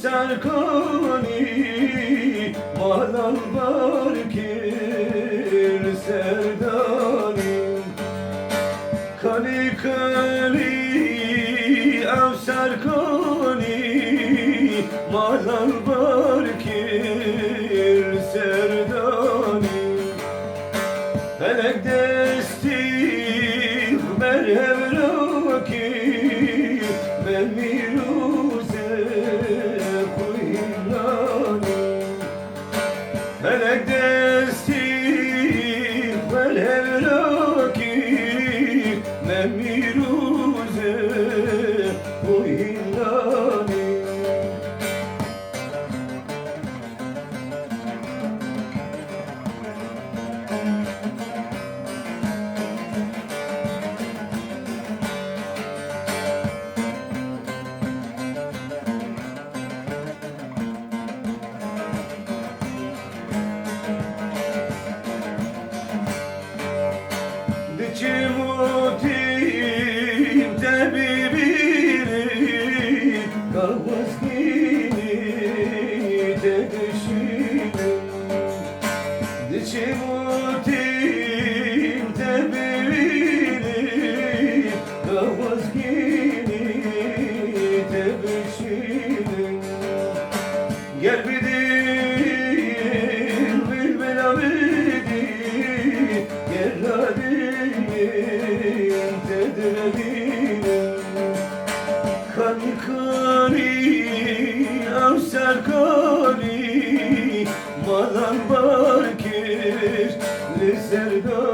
سرکانی مالان بارکیر سردانی کلی کلی او سرکانی مالان بارکیر سردانی felek desti merhem raki ben miruze kuyulani felek desti merhem raki ben miruze kuyulani Cimutim tebibini kavazgini tedişini Cimutim tebibini kavazgini tedişini Gel bidir bilmela bidir Gel hadi Kani kani av serkani malan barkir li serdani